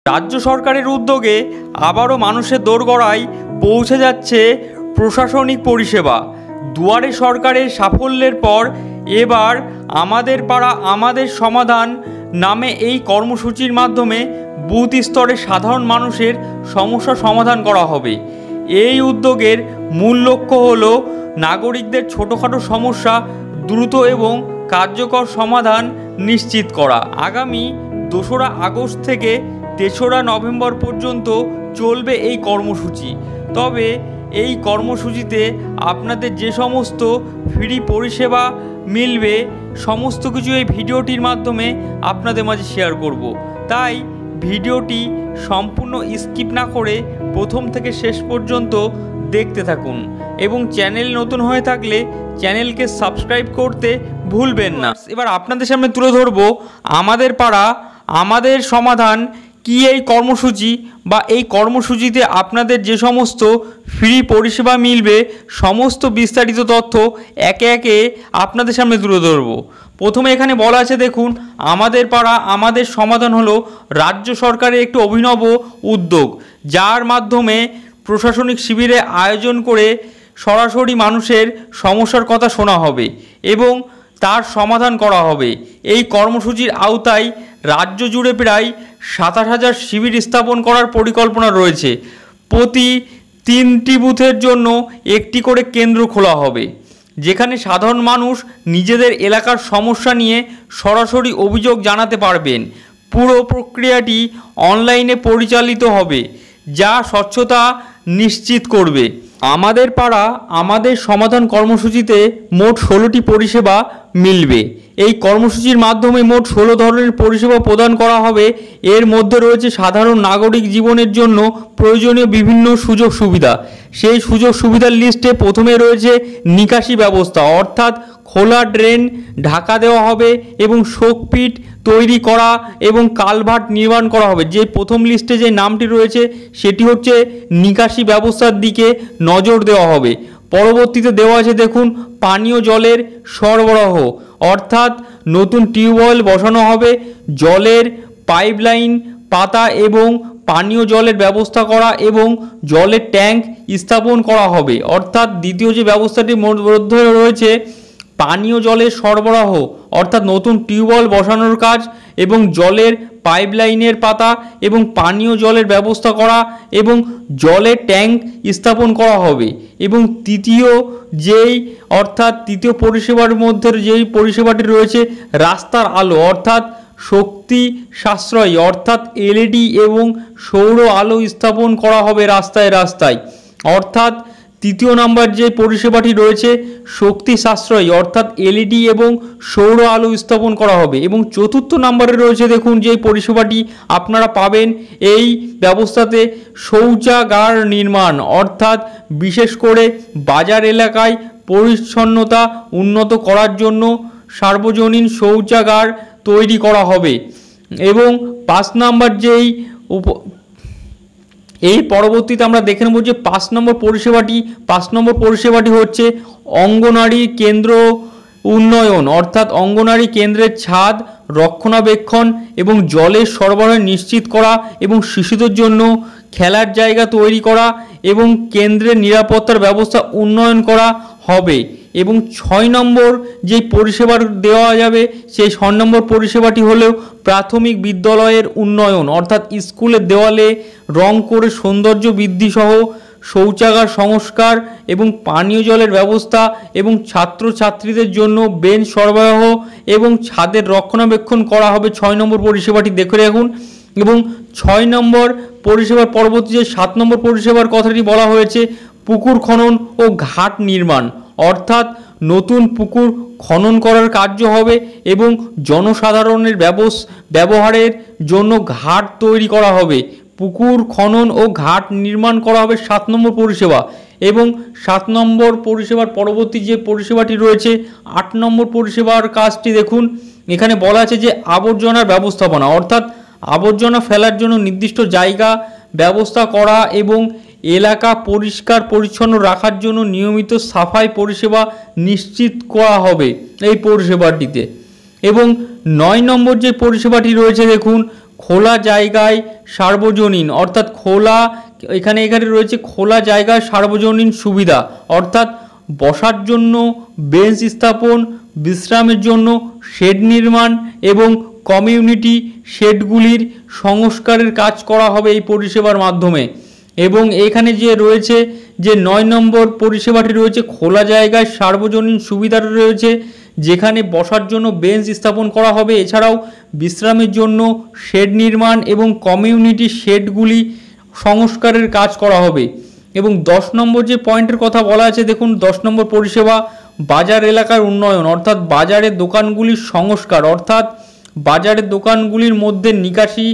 রাজ্য সরকারের উদ্যোগে আবারও মানুষের দোরগোড়ায় পৌঁছে যাচ্ছে প্রশাসনিক পরিষেবা। দুয়ারে সরকারের সাফল্যের পর এবার আমাদের পাড়া আমাদের সমাধান নামে এই কর্মসূচির মাধ্যমে বুথ স্তরে সাধারণ মানুষের সমস্যা সমাধান করা হবে। এই উদ্যোগের মূল লক্ষ্য হল নাগরিকদের ছোটোখাটো সমস্যা দ্রুত এবং কার্যকর সমাধান নিশ্চিত করা। আগামী 2রা আগস্ট থেকে 3রা নভেম্বর পর্যন্ত চলবে এই কর্মসূচি। তবে এই কর্মসূচিতে আপনাদের যে সমস্ত ফ্রি পরিষেবা মিলবে সমস্ত কিছু এই ভিডিওটির মাধ্যমে আপনাদের মাঝে শেয়ার করব। তাই ভিডিওটি সম্পূর্ণ স্কিপ না করে প্রথম থেকে শেষ পর্যন্ত দেখতে থাকুন এবং চ্যানেল নতুন হয়ে থাকলে চ্যানেলকে সাবস্ক্রাইব করতে ভুলবেন না। এবার আপনাদের সামনে তুলে ধরব আমাদের পাড়া আমাদের সমাধান কি এই কর্মসূচি বা এই কর্মসূচিতে আপনাদের যে সমস্ত ফ্রি পরিষেবা মিলবে সমস্ত বিস্তারিত তথ্য একে একে আপনাদের সামনে তুলে ধরব। প্রথমে এখানে বলা আছে দেখুন, আমাদের পাড়া আমাদের সমাধান হলো রাজ্য সরকারের একটি অভিনব উদ্যোগ, যার মাধ্যমে প্রশাসনিক শিবিরে আয়োজন করে সরাসরি মানুষের সমস্যার কথা শোনা হবে এবং তার সমাধান করা হবে। এই কর্মসূচির আওতায় রাজ্য জুড়ে প্রায় 27,000 শিবির স্থাপন করার পরিকল্পনা রয়েছে। প্রতি 3টি বুথের জন্য একটি করে কেন্দ্র খোলা হবে, যেখানে সাধারণ মানুষ নিজেদের এলাকার সমস্যা নিয়ে সরাসরি অভিযোগ জানাতে পারবেন। পুরো প্রক্রিয়াটি অনলাইনে পরিচালিত হবে, যা স্বচ্ছতা নিশ্চিত করবে। আমাদের পাড়া আমাদের সমাধান কর্মসূচিতে মোট 16টি পরিষেবা মিলবে। এই কর্মসূচির মাধ্যমে মোট 16 ধরনের পরিষেবা প্রদান করা হবে। এর মধ্যে রয়েছে সাধারণ নাগরিক জীবনের জন্য প্রয়োজনীয় বিভিন্ন সুযোগ সুবিধা। সেই সুযোগ সুবিধার লিস্টে প্রথমে রয়েছে নিকাশি ব্যবস্থা, অর্থাৎ খোলা ড্রেন ঢাকা দেওয়া হবে এবং শোকপিট তৈরি করা এবং কালভার্ট নির্মাণ করা হবে। যে প্রথম লিস্টে যে নামটি রয়েছে সেটি হচ্ছে নিকাশি ব্যবস্থার দিকে নজর দেওয়া হবে। পরবর্তীতে দেওয়া আছে দেখুন পানীয় জলের সরবরাহ, অর্থাৎ নতুন টিউবওয়েল বসানো হবে, জলের পাইপলাইন পাতা এবং পানীয় জলের ব্যবস্থা করা এবং জলের ট্যাঙ্ক স্থাপন করা হবে। অর্থাৎ দ্বিতীয় যে ব্যবস্থাটির মধ্যে রয়েছে পানীয় জলের সরবরাহ, অর্থাৎ নতুন টিউবওয়েল বসানোর কাজ এবং জলের পাইপলাইনের পাতা এবং পানীয় জলের ব্যবস্থা করা এবং জলের ট্যাঙ্ক স্থাপন করা হবে। এবং তৃতীয় পরিষেবার মধ্যে যেই পরিষেবাটি রয়েছে রাস্তার আলো, অর্থাৎ শক্তি সাশ্রয়ী, অর্থাৎ এলইডি এবং সৌর আলো স্থাপন করা হবে রাস্তায় রাস্তায়। অর্থাৎ তৃতীয় নম্বর যে পরিষেবাটি রয়েছে শক্তি সাশ্রয়ী, অর্থাৎ এলইডি এবং সৌর আলো স্থাপন করা হবে। এবং চতুর্থ নম্বরে রয়েছে দেখুন যে পরিষেবাটি আপনারা পাবেন এই ব্যবস্থাতে শৌচাগার নির্মাণ, অর্থাৎ বিশেষ করে বাজার এলাকায় পরিচ্ছন্নতা উন্নত করার জন্য সার্বজনীন শৌচাগার তৈরি করা হবে। এবং 5 নম্বর এই পরবর্তীতে আমরা দেখে নেব যে 5 নম্বর পরিষেবাটি হচ্ছে অঙ্গনারী কেন্দ্র উন্নয়ন, অর্থাৎ অঙ্গনারী কেন্দ্রের ছাদ রক্ষণাবেক্ষণ এবং জলের সরবরাহ নিশ্চিত করা এবং শিশুদের জন্য খেলার জায়গা তৈরি করা এবং কেন্দ্রের নিরাপত্তার ব্যবস্থা উন্নয়ন করা হবে। এবং 6 নম্বর যে পরিষেবা দেওয়া যাবে সেই 6 নম্বর পরিষেবাটি হলো প্রাথমিক বিদ্যালয়ের উন্নয়ন, অর্থাৎ স্কুলের দেওয়ালে রং করে সৌন্দর্য বৃদ্ধি সহ শৌচাগার সংস্কার এবং পানীয় জলের ব্যবস্থা এবং ছাত্রছাত্রীদের জন্য বেঞ্চ সরবরাহ এবং ছাদের রক্ষণাবেক্ষণ করা হবে। 6 নম্বর পরিষেবাটি দেখে রাখুন। এবং 6 নম্বর পরিষেবার পরবর্তী যে 7 নম্বর পরিষেবার কথাটি বলা হয়েছে পুকুর খনন ও ঘাট নির্মাণ, অর্থাৎ নতুন পুকুর খনন করার কার্য হবে এবং জনসাধারণের ব্যবহারের জন্য ঘাট তৈরি করা হবে। পুকুর খনন ও ঘাট নির্মাণ করা হবে 7 নম্বর পরিষেবা। এবং 7 নম্বর পরিষেবার পরবর্তী যে পরিষেবাটি রয়েছে 8 নম্বর পরিষেবার কাজটি দেখুন। এখানে বলা আছে যে আবর্জনার ব্যবস্থাপনা, অর্থাৎ আবর্জনা ফেলার জন্য নির্দিষ্ট জায়গা ব্যবস্থা করা এবং এলাকা পরিষ্কার পরিচ্ছন্ন রাখার জন্য নিয়মিত সাফাই পরিষেবা নিশ্চিত করা হবে এই পরিষেবাটিতে। এবং 9 নম্বর যে পরিষেবাটি রয়েছে দেখুন খোলা জায়গায় সার্বজনীন অর্থাৎ এখানে রয়েছে খোলা জায়গায় সার্বজনীন সুবিধা অর্থাৎ বসার জন্য বেঞ্চ স্থাপন, বিশ্রামের জন্য শেড নির্মাণ এবং কমিউনিটি শেডগুলির সংস্কারের কাজ করা হবে এই পরিষেবার মাধ্যমে। এবং এখানে যে রয়েছে যে 9 নম্বর পরিষেবাটি রয়েছে খোলা জায়গায় সার্বজনীন সুবিধাটা রয়েছে, যেখানে বসার জন্য বেঞ্চ স্থাপন করা হবে, এছাড়াও বিশ্রামের জন্য শেড নির্মাণ এবং কমিউনিটি শেডগুলি সংস্কারের কাজ করা হবে। এবং 10 নম্বর যে পয়েন্টের কথা বলা আছে দেখুন, 10 নম্বর পরিষেবা বাজার এলাকার উন্নয়ন অর্থাৎ বাজারের দোকানগুলির সংস্কার অর্থাৎ বাজারের দোকানগুলির মধ্যে নিকাশি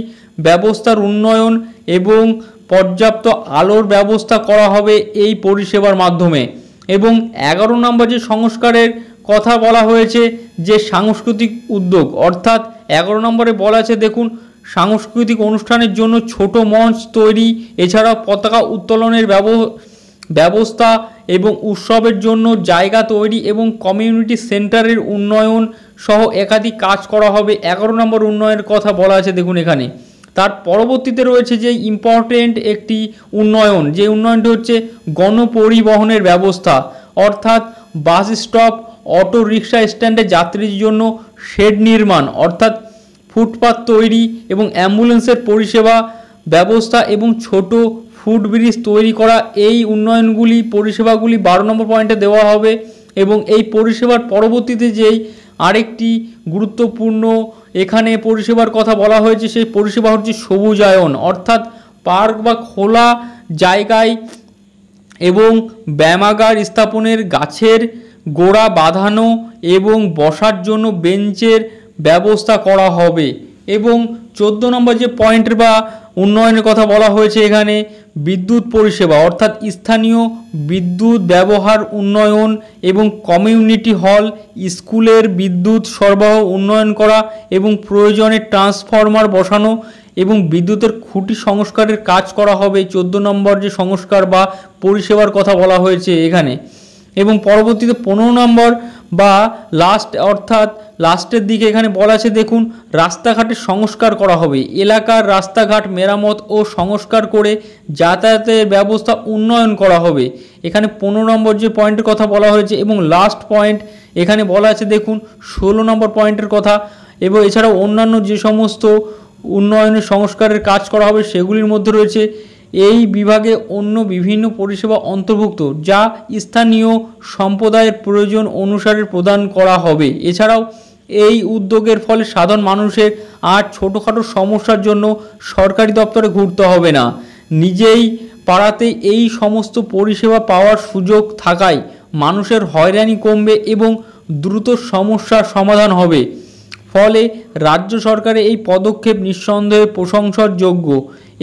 ব্যবস্থার উন্নয়ন এবং পর্যাপ্ত আলোর ব্যবস্থা করা হবে এই পরিষেবার মাধ্যমে। এবং 11 নম্বর যে সংস্কারের কথা বলা হয়েছে যে সাংস্কৃতিক উদ্যোগ অর্থাৎ 11 নম্বরে বলা আছে দেখুন, সাংস্কৃতিক অনুষ্ঠানের জন্য ছোট মঞ্চ তৈরি, এছাড়াও পতাকা উত্তোলনের ব্যবস্থা এবং উৎসবের জন্য জায়গা তৈরি এবং কমিউনিটি সেন্টারের উন্নয়ন সহ একাধিক কাজ করা হবে। 11 নম্বর উন্নয়নের কথা বলা আছে দেখুন এখানে। তার পরবর্তীতে রয়েছে যে ইম্পর্টেন্ট একটি উন্নয়ন, যে উন্নয়নটি হচ্ছে গণপরিবহনের ব্যবস্থা অর্থাৎ বাস স্টপ, অটো রিক্সা স্ট্যান্ডে যাত্রীদের জন্য শেড নির্মাণ অর্থাৎ ফুটপাত তৈরি এবং অ্যাম্বুলেন্সের পরিষেবা ব্যবস্থা এবং ছোট ফুটব্রিজ তৈরি করা, এই উন্নয়নগুলি পরিষেবাগুলি 12 নম্বর পয়েন্টে দেওয়া হবে। এবং এই পরিষেবার পরবর্তীতে যেই আরেকটি গুরুত্বপূর্ণ এখানে পরিষেবার কথা বলা হয়েছে, সেই পরিষেবা হচ্ছে সবুজায়ন অর্থাৎ পার্ক বা খোলা জায়গায় এবং ব্যায়ামাগার স্থাপনের, গাছের গোড়া বাঁধানো এবং বসার জন্য বেঞ্চের ব্যবস্থা করা হবে। এবং 14 নম্বর যে পয়েন্টের বা উন্নয়নের কথা বলা হয়েছে এখানে বিদ্যুৎ পরিষেবা অর্থাৎ স্থানীয় বিদ্যুৎ ব্যবহার উন্নয়ন এবং কমিউনিটি হল, স্কুলের বিদ্যুৎ সরবরাহ উন্নয়ন করা এবং প্রয়োজনে ট্রান্সফরমার বসানো এবং বিদ্যুতের খুঁটি সংস্কারের কাজ করা হবে। 14 নম্বর যে সংস্কার বা পরিষেবার কথা বলা হয়েছে এখানে। এবং পরবর্তীতে 15 নম্বর বা লাস্টের দিকে এখানে বলা আছে দেখুন, রাস্তাঘাটের সংস্কার করা হবে, এলাকার রাস্তাঘাট মেরামত ও সংস্কার করে যাতায়াতের ব্যবস্থা উন্নয়ন করা হবে। এখানে 15 নম্বর যে পয়েন্টের কথা বলা হয়েছে। এবং লাস্ট পয়েন্ট এখানে বলা আছে দেখুন 16 নম্বর পয়েন্টের কথা। এবং এছাড়াও অন্যান্য যে সমস্ত উন্নয়নের সংস্কারের কাজ করা হবে সেগুলির মধ্যে রয়েছে এই বিভাগে অন্য বিভিন্ন পরিষেবা অন্তর্ভুক্ত যা স্থানীয় সম্প্রদায়ের প্রয়োজন অনুসারে প্রদান করা হবে। এছাড়াও এই উদ্যোগের ফলে সাধারণ মানুষের আর ছোটোখাটো সমস্যার জন্য সরকারি দপ্তরে ঘুরতে হবে না, নিজেই পাড়াতে এই সমস্ত পরিষেবা পাওয়ার সুযোগ থাকায় মানুষের হয়রানি কমবে এবং দ্রুত সমস্যার সমাধান হবে। ফলে রাজ্য সরকারের এই পদক্ষেপ নিঃসন্দেহে প্রশংসার যোগ্য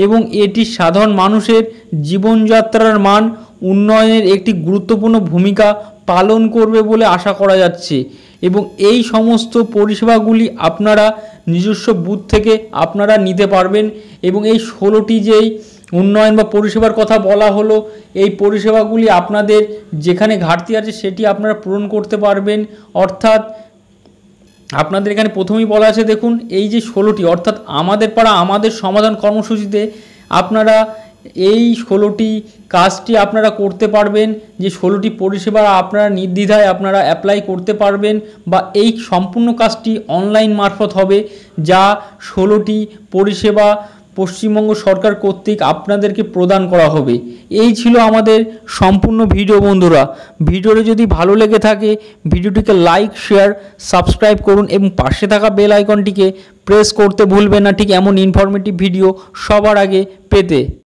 এবং এটি সাধারণ মানুষের জীবনযাত্রার মান উন্নয়নের একটি গুরুত্বপূর্ণ ভূমিকা পালন করবে বলে আশা করা যাচ্ছে। এবং এই সমস্ত পরিষেবাগুলি আপনারা নিজস্ব বুথ থেকে আপনারা নিতে পারবেন। এবং এই 16টি যেই উন্নয়ন বা পরিষেবার কথা বলা হলো, এই পরিষেবাগুলি আপনাদের যেখানে ঘাটতি আছে সেটি আপনারা পূরণ করতে পারবেন। অর্থাৎ আপনাদের এখানে প্রথমেই বলা আছে দেখুন, এই যে 16টি অর্থাৎ আমাদের পাড়া আমাদের সমাধান কর্মসূচিতে আপনারা এই 16টি কাজটি আপনারা করতে পারবেন। যে 16টি পরিষেবা আপনারা নির্দ্বিধায় আপনারা অ্যাপ্লাই করতে পারবেন বা এই সম্পূর্ণ কাজটি অনলাইন মারফত হবে, যা 16টি পরিষেবা পশ্চিমবঙ্গ সরকার কর্তৃক আপনাদেরকে প্রদান করা হবে। এই ছিল আমাদের সম্পূর্ণ ভিডিও। বন্ধুরা, ভিডিওটি যদি ভালো লেগে থাকে ভিডিওটিকে লাইক, শেয়ার, সাবস্ক্রাইব করুন এবং পাশে থাকা বেল আইকনটিকে প্রেস করতে ভুলবেন না ঠিক এমন ইনফরমেটিভ ভিডিও সবার আগে পেতে।